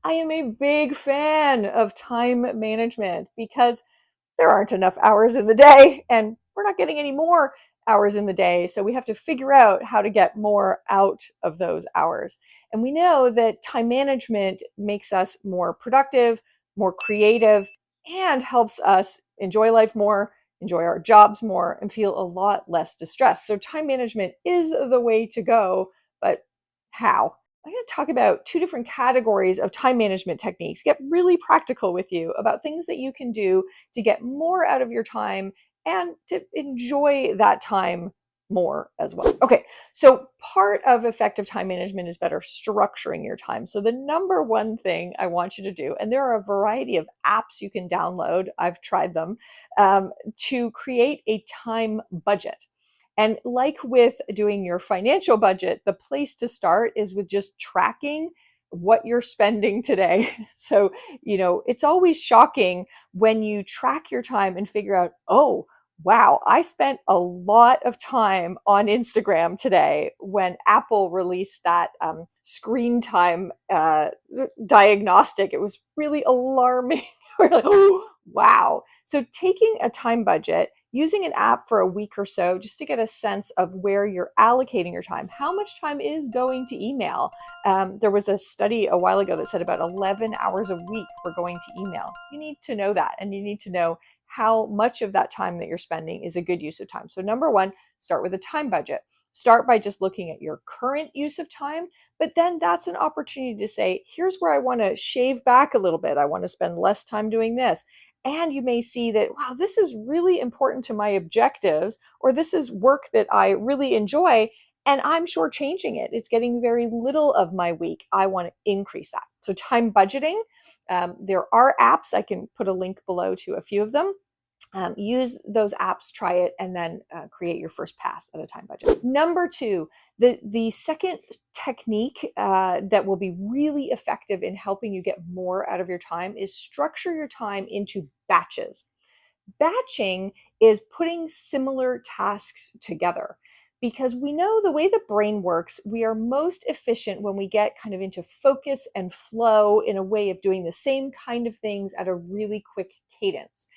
I am a big fan of time management because there aren't enough hours in the day and we're not getting any more hours in the day. So we have to figure out how to get more out of those hours. And we know that time management makes us more productive, more creative, and helps us enjoy life more, enjoy our jobs more, and feel a lot less distressed. So time management is the way to go, but how? I'm going to talk about two different categories of time management techniques, get really practical with you about things that you can do to get more out of your time and to enjoy that time more as well. Okay, so part of effective time management is better structuring your time. So the number one thing I want you to do, and there are a variety of apps you can download, I've tried them, to create a time budget. And like with doing your financial budget, the place to start is with just tracking what you're spending today. So, it's always shocking when you track your time and figure out, oh, wow, I spent a lot of time on Instagram today when Apple released that screen time diagnostic. It was really alarming. We're like, oh, wow. So taking a time budget, using an app for a week or so just to get a sense of where you're allocating your time. How much time is going to email? There was a study a while ago that said about 11 hours a week we're going to email. You need to know that, and you need to know how much of that time that you're spending is a good use of time. So number one, start with a time budget. Start by just looking at your current use of time, but then that's an opportunity to say, here's where I want to shave back a little bit. I want to spend less time doing this. And you may see that, wow, this is really important to my objectives, or this is work that I really enjoy, and I'm shortchanging it. It's getting very little of my week. I want to increase that. So time budgeting, there are apps. I can put a link below to a few of them. Use those apps, try it, and then create your first pass at a time budget. Number two, the second technique that will be really effective in helping you get more out of your time is structure your time into batches. Batching is putting similar tasks together, because we know the way the brain works, we are most efficient when we get kind of into focus and flow in a way of doing the same kind of things at a really quick cadence.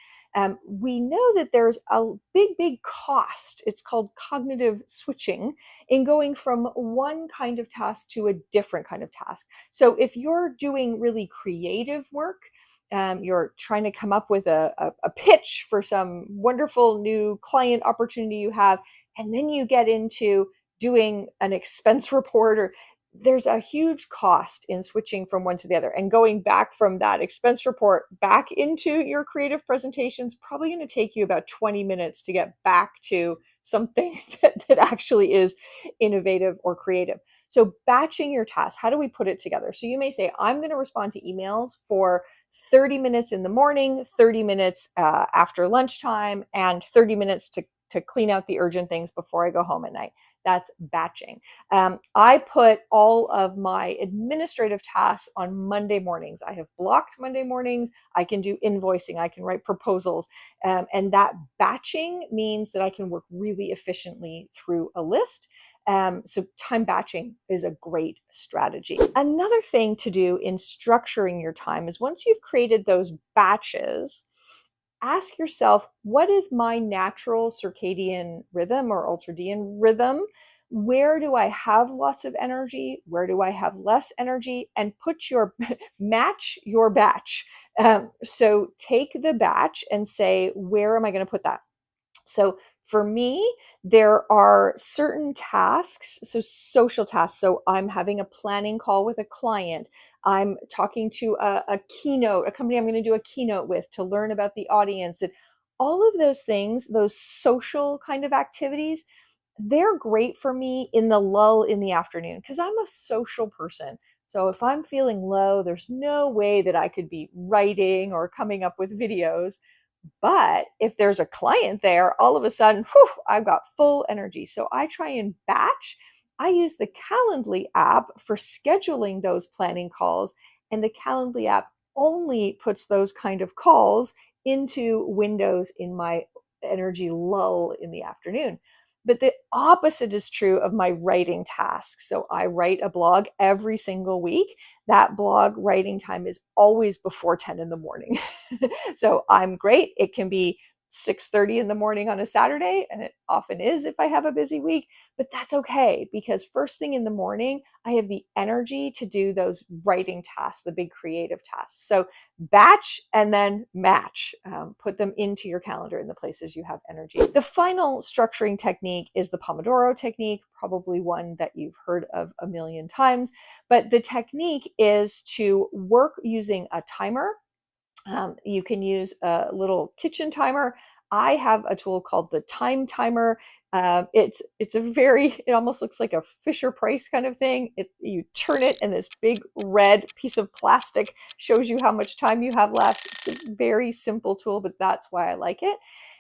We know that there's a big cost. It's called cognitive switching in going from one kind of task to a different kind of task. So if you're doing really creative work, you're trying to come up with a pitch for some wonderful new client opportunity you have, and then you get into doing an expense report, or there's a huge cost in switching from one to the other, and going back from that expense report back into your creative presentations probably going to take you about 20 minutes to get back to something that actually is innovative or creative. So batching your tasks, how do we put it together? So you may say, I'm going to respond to emails for 30 minutes in the morning, 30 minutes after lunchtime, and 30 minutes to clean out the urgent things before I go home at night. That's batching. I put all of my administrative tasks on Monday mornings. I have blocked Monday mornings. I can do invoicing. I can write proposals. And that batching means that I can work really efficiently through a list. So time batching is a great strategy. Another thing to do in structuring your time is, once you've created those batches, ask yourself, what is my natural circadian rhythm or ultradian rhythm? Where do I have lots of energy? Where do I have less energy? And match your batch. So take the batch and say, where am I going to put that? So for me, there are certain tasks, so social tasks. So I'm having a planning call with a client. I'm talking to a company I'm going to do a keynote with to learn about the audience. And all of those things, those social kind of activities, they're great for me in the lull in the afternoon, because I'm a social person. So if I'm feeling low, there's no way that I could be writing or coming up with videos. But if there's a client there, all of a sudden, I've got full energy. So I try and batch. I use the Calendly app for scheduling those planning calls, and the Calendly app only puts those kind of calls into windows in my energy lull in the afternoon. But the opposite is true of my writing tasks. So I write a blog every single week. That blog writing time is always before 10 in the morning. So I'm great. It can be 6:30 in the morning on a Saturday, and it often is if I have a busy week, but that's okay because first thing in the morning, I have the energy to do those writing tasks, the big creative tasks. So batch and then match. Put them into your calendar in the places you have energy. The final structuring technique is the Pomodoro technique, probably one that you've heard of a million times. But the technique is to work using a timer. You can use a little kitchen timer. I have a tool called the time timer. It's a very, it almost looks like a Fisher Price kind of thing. You turn it and this big red piece of plastic shows you how much time you have left. It's a very simple tool, but that's why I like it.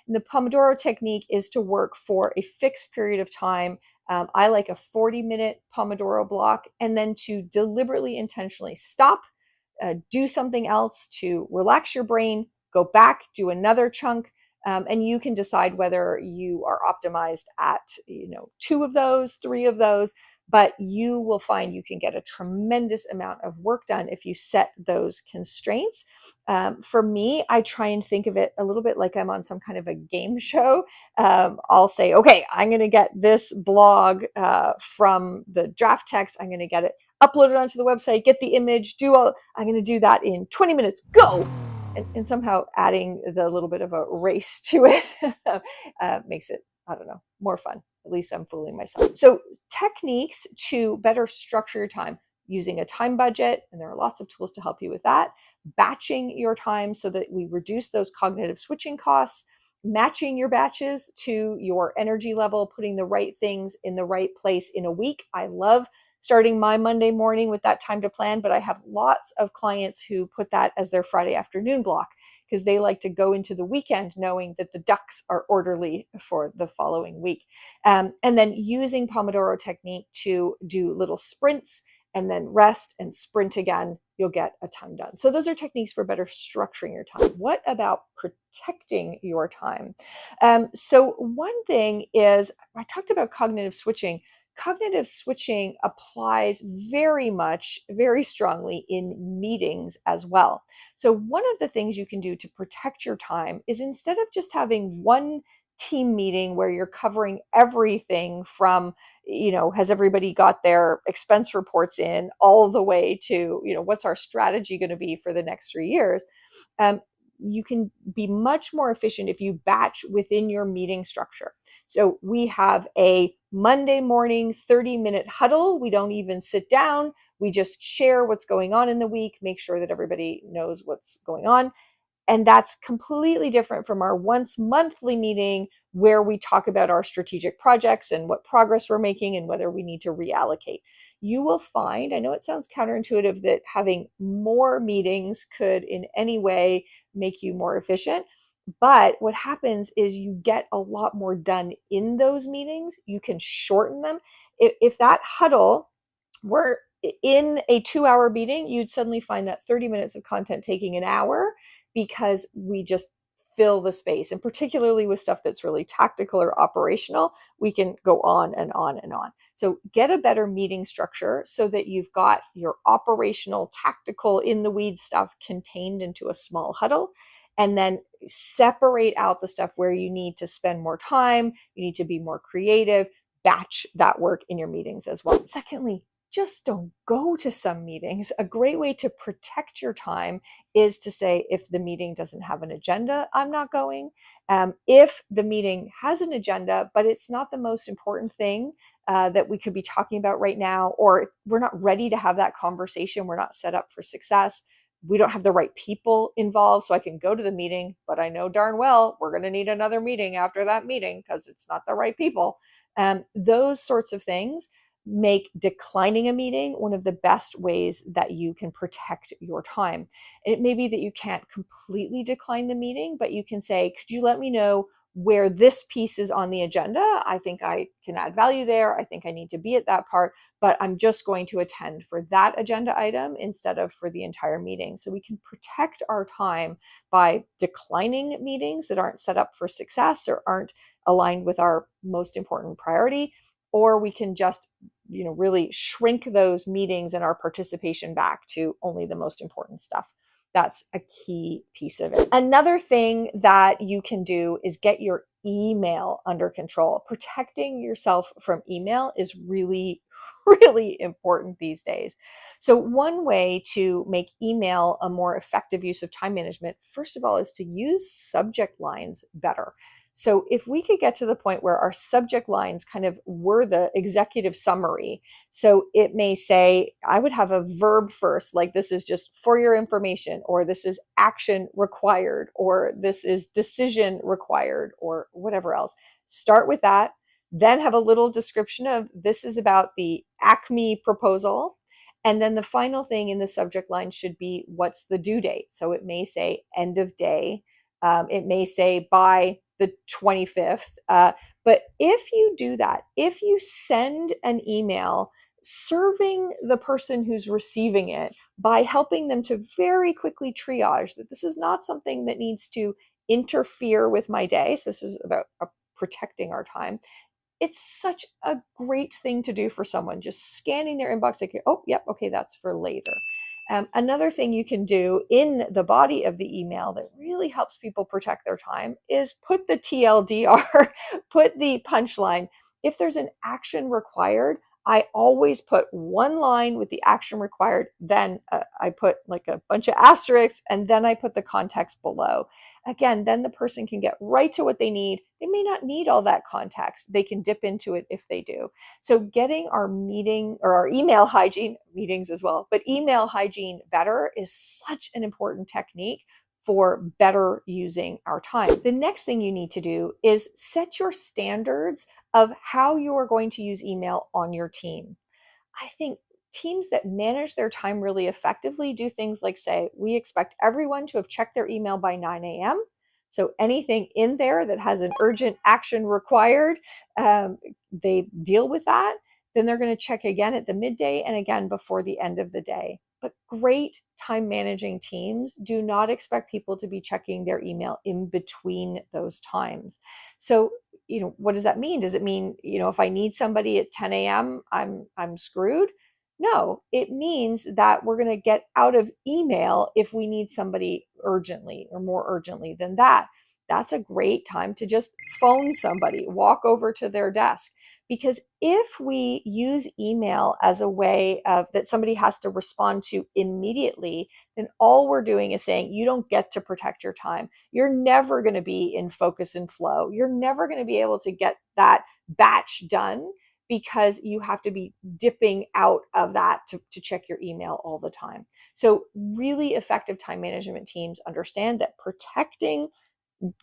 And the Pomodoro technique is to work for a fixed period of time. I like a 40-minute Pomodoro block, and then to deliberately, intentionally stop, do something else to relax your brain, go back, do another chunk, and you can decide whether you are optimized at, 2 of those, 3 of those, but you will find you can get a tremendous amount of work done if you set those constraints. For me, I try and think of it a little bit like I'm on some kind of a game show. I'll say, okay, I'm going to get this blog from the draft text. I'm going to get it uploaded onto the website, get the image, I'm going to do that in 20 minutes, go. And somehow adding the little bit of a race to it makes it, I don't know, more fun. At least I'm fooling myself. So techniques to better structure your time: using a time budget, and there are lots of tools to help you with that. Batching your time so that we reduce those cognitive switching costs. Matching your batches to your energy level, putting the right things in the right place in a week. I love starting my Monday morning with that time to plan, but I have lots of clients who put that as their Friday afternoon block because they like to go into the weekend knowing that the ducks are orderly for the following week. And then using Pomodoro technique to do little sprints and then rest and sprint again, you'll get a ton done. So those are techniques for better structuring your time. What about protecting your time? So one thing is, I talked about cognitive switching. Cognitive switching applies very much, very strongly in meetings as well. So one of the things you can do to protect your time is, instead of just having one team meeting where you're covering everything from, has everybody got their expense reports in, all the way to, what's our strategy going to be for the next 3 years. You can be much more efficient if you batch within your meeting structure. So we have a Monday morning 30-minute huddle. We don't even sit down. We just share what's going on in the week, make sure that everybody knows what's going on. And that's completely different from our once monthly meeting where we talk about our strategic projects and what progress we're making and whether we need to reallocate. You will find, I know it sounds counterintuitive, that having more meetings could in any way make you more efficient. But what happens is you get a lot more done in those meetings. You can shorten them. If that huddle were in a 2-hour meeting, you'd suddenly find that 30 minutes of content taking an hour, because we just fill the space. And particularly with stuff that's really tactical or operational, we can go on and on and on. So get a better meeting structure so that you've got your operational, tactical, in the weeds stuff contained into a small huddle. And then separate out the stuff where you need to spend more time, you need to be more creative, batch that work in your meetings as well. Secondly, just don't go to some meetings. A great way to protect your time is to say, if the meeting doesn't have an agenda, I'm not going. If the meeting has an agenda, but it's not the most important thing that we could be talking about right now, or we're not ready to have that conversation, we're not set up for success, we don't have the right people involved, so I can go to the meeting, but I know darn well we're going to need another meeting after that meeting because it's not the right people. Those sorts of things make declining a meeting one of the best ways that you can protect your time. It may be that you can't completely decline the meeting, but you can say, could you let me know where this piece is on the agenda? I think I can add value there. I think I need to be at that part, but I'm just going to attend for that agenda item instead of for the entire meeting. So we can protect our time by declining meetings that aren't set up for success or aren't aligned with our most important priority, or we can just really shrink those meetings and our participation back to only the most important stuff. That's a key piece of it. Another thing that you can do is get your email under control. Protecting yourself from email is really, really important these days. So one way to make email a more effective use of time management, first of all, is to use subject lines better. So if we could get to the point where our subject lines kind of were the executive summary, so it may say, I would have a verb first, like this is just for your information, or this is action required, or this is decision required, or whatever else. Start with that, then have a little description of this is about the Acme proposal. And then the final thing in the subject line should be what's the due date. So it may say end of day. It may say by the 25th. But if you do that, if you send an email serving the person who's receiving it by helping them to very quickly triage that this is not something that needs to interfere with my day. So this is about protecting our time. It's such a great thing to do for someone, just scanning their inbox like, oh, yep, okay, that's for later. Another thing you can do in the body of the email that really helps people protect their time is put the TLDR, put the punchline. If there's an action required, I always put one line with the action required, then I put like a bunch of asterisks, and then I put the context below. Again, then the person can get right to what they need. They may not need all that context. They can dip into it if they do. So getting our meeting or our email hygiene, meetings as well, but email hygiene better is such an important technique for better using our time. The next thing you need to do is set your standards of how you are going to use email on your team. I think teams that manage their time really effectively do things like say, we expect everyone to have checked their email by 9 a.m. So anything in there that has an urgent action required, they deal with that. Then they're going to check again at the midday and again before the end of the day. But great time managing teams do not expect people to be checking their email in between those times. So, what does that mean? Does it mean, if I need somebody at 10 a.m., I'm screwed? No, it means that we're going to get out of email if we need somebody urgently or more urgently than that. That's a great time to just phone somebody, walk over to their desk. Because if we use email as a way of that somebody has to respond to immediately, then all we're doing is saying you don't get to protect your time. You're never going to be in focus and flow. You're never going to be able to get that batch done because you have to be dipping out of that to check your email all the time. So really effective time management teams understand that protecting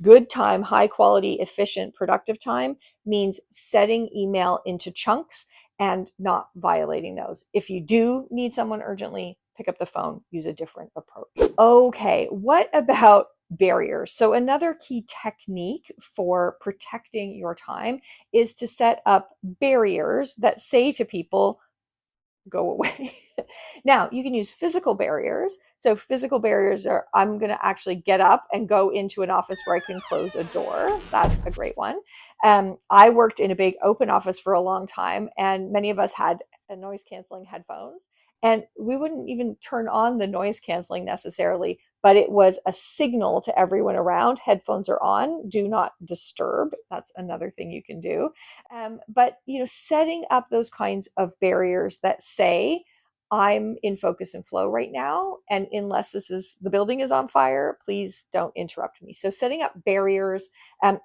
good time, high quality, efficient, productive time means setting email into chunks and not violating those. If you do need someone urgently, pick up the phone, use a different approach. Okay, what about barriers? So another key technique for protecting your time is to set up barriers that say to people, go away. Now, you can use physical barriers. So physical barriers are, I'm going to actually get up and go into an office where I can close a door. That's a great one. I worked in a big open office for a long time, and many of us had noise canceling headphones. And we wouldn't even turn on the noise canceling necessarily, but it was a signal to everyone around. Headphones are on, do not disturb. That's another thing you can do. But setting up those kinds of barriers that say, I'm in focus and flow right now, and unless the building is on fire, please don't interrupt me. So setting up barriers.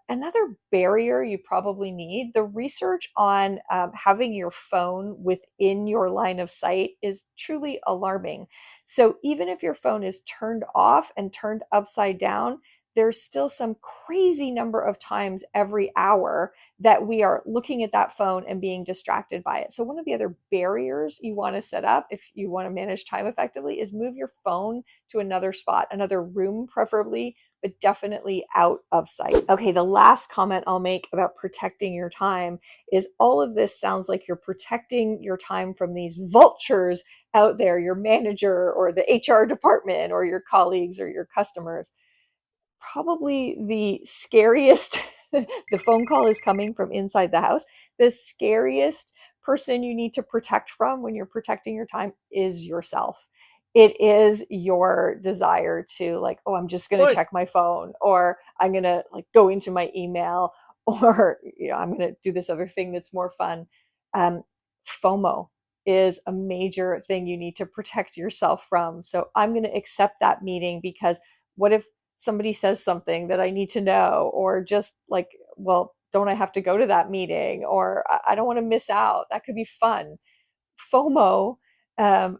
Another barrier you probably need, the research on having your phone within your line of sight is truly alarming. So even if your phone is turned off and turned upside down, there's still some crazy number of times every hour that we are looking at that phone and being distracted by it. So one of the other barriers you want to set up if you want to manage time effectively is move your phone to another spot, another room preferably, but definitely out of sight. Okay, the last comment I'll make about protecting your time is all of this sounds like you're protecting your time from these vultures out there, your manager or the HR department or your colleagues or your customers. Probably the scariest the phone call is coming from inside the house. The scariest person you need to protect from when you're protecting your time is yourself. It is your desire to, like, oh, I'm just going to Right. check my phone, or I'm going to like go into my email, or I'm going to do this other thing that's more fun. um, FOMO is a major thing you need to protect yourself from. So I'm going to accept that meeting because what if somebody says something that I need to know, or just like, well, don't I have to go to that meeting, or I don't want to miss out. That could be fun. FOMO,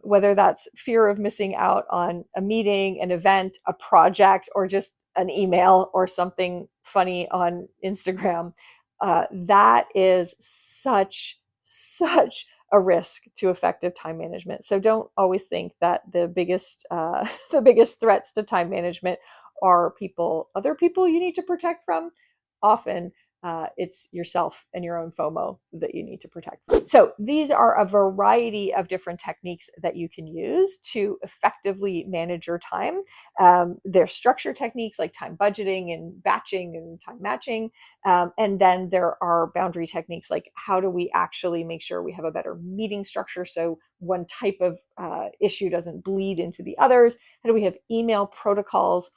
whether that's fear of missing out on a meeting, an event, a project, or just an email or something funny on Instagram, that is such a risk to effective time management. So don't always think that the biggest the biggest threats to time management are other people you need to protect from. Often it's yourself and your own FOMO that you need to protect from. So these are a variety of different techniques that you can use to effectively manage your time. There's structure techniques like time budgeting and batching and time matching. And then there are boundary techniques like how do we actually make sure we have a better meeting structure so one type of issue doesn't bleed into the others. How do we have email protocols?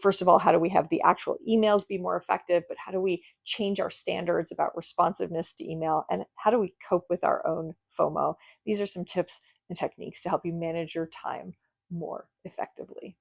First of all, how do we have the actual emails be more effective? But how do we change our standards about responsiveness to email? And how do we cope with our own FOMO? These are some tips and techniques to help you manage your time more effectively.